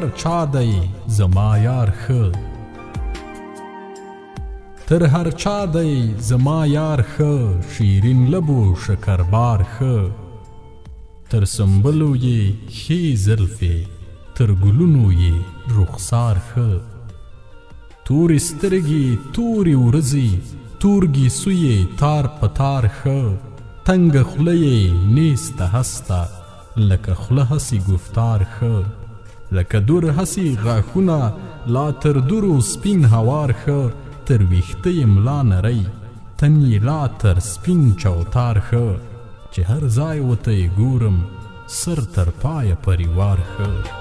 هر چا دی زما یار ښه تر هر چا دی زما یار ښه شیرین لبو شکربار ښه تر سنبلو یې ښې زلفې تر ګلونو یې رخسار ښه تورې سترګې تورې ورځې تور ګیسو یې تار په تار ښه تنګه خوله یې نیسته هسته لکه خوله هسې گفتار ښه لکه دور هسې غاښونه لا تر دورو سپین هوار ښه تر ویښته یې ملا نری تن یې لا تر سپین چوتار ښه چې هر ځای ورته یې ګورم سر تر پایه پریوار ښه